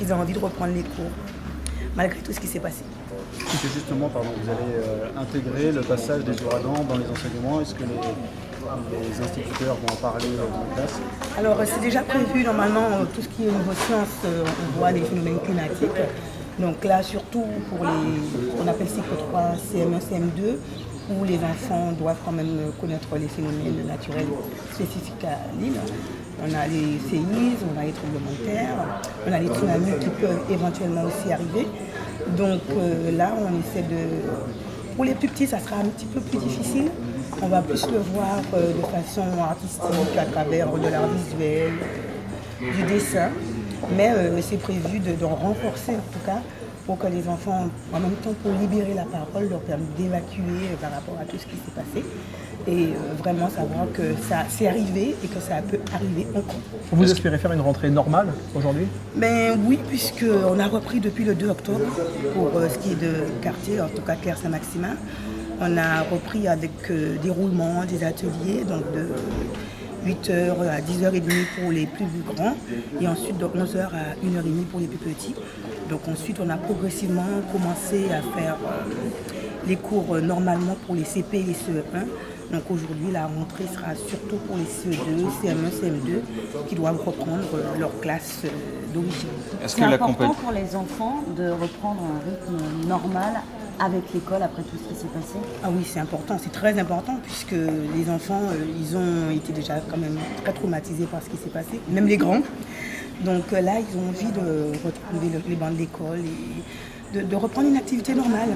qu'ils aient envie de reprendre les cours, malgré tout ce qui s'est passé. Est-ce que justement, vous allez intégrer le passage des ouragans dans les enseignements? Est-ce que les instituteurs vont en parler en classe? Alors c'est déjà prévu normalement tout ce qui est niveau sciences, on voit les phénomènes climatiques. Donc là surtout pour les, on appelle cycle 3, CM1, CM2, où les enfants doivent quand même connaître les phénomènes naturels spécifiques à l'île. On a les séismes, on a les tremblements de terre, on a les tsunamis qui peuvent éventuellement aussi arriver. Donc là on essaie de... Pour les plus petits ça sera un petit peu plus difficile. On va plus le voir de façon artistique à travers de l'art visuel, du dessin. Mais c'est prévu de renforcer en tout cas pour que les enfants, en même temps pour libérer la parole, leur permettent d'évacuer par rapport à tout ce qui s'est passé et vraiment savoir que ça c'est arrivé et que ça peut arriver encore. Vous espérez faire une rentrée normale aujourd'hui? Ben oui, puisqu'on a repris depuis le 2 octobre pour ce qui est de quartier, en tout cas Claire Saint-Maximin. On a repris avec des roulements, des ateliers, donc de 8h à 10h30 pour les plus grands et ensuite de 11h à 1h30 pour les plus petits. Donc ensuite on a progressivement commencé à faire les cours normalement pour les CP et les CE1. Donc aujourd'hui la rentrée sera surtout pour les CE2, CM1, CM2 qui doivent reprendre leur classe d'origine. Est-ce C'est que important pour les enfants de reprendre un rythme normal avec l'école après tout ce qui s'est passé? Ah oui, c'est important, c'est très important puisque les enfants, ils ont été déjà quand même très traumatisés par ce qui s'est passé, même les grands. Donc là, ils ont envie de retrouver les bancs de l'école et de reprendre une activité normale.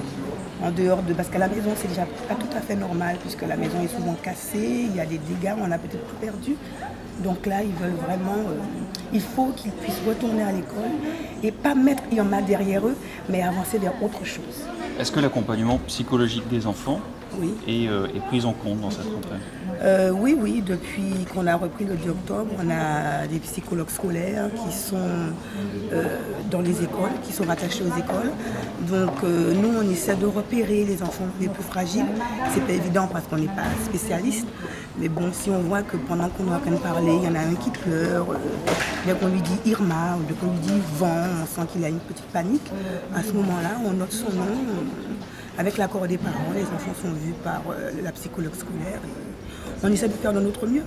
En dehors de... Parce qu'à la maison, c'est déjà pas tout à fait normal puisque la maison est souvent cassée, il y a des dégâts, on a peut-être tout perdu. Donc là, ils veulent vraiment... il faut qu'ils puissent retourner à l'école et pas mettre Irma derrière eux, mais avancer vers autre chose. Est-ce que l'accompagnement psychologique des enfants Oui. est pris en compte dans cette rentrée? Oui, depuis qu'on a repris le 2 octobre, on a des psychologues scolaires qui sont dans les écoles, qui sont rattachés aux écoles. Donc nous, on essaie de repérer les enfants les plus fragiles. C'est pas évident parce qu'on n'est pas spécialiste. Mais bon, si on voit que pendant qu'on est en train de parler, il y en a un qui pleure, dès qu'on lui dit Irma, ou dès qu'on lui dit vent, on sent qu'il a une petite panique. À ce moment-là, on note son nom. Avec l'accord des parents, les enfants sont vus par la psychologue scolaire. On essaie de faire de notre mieux.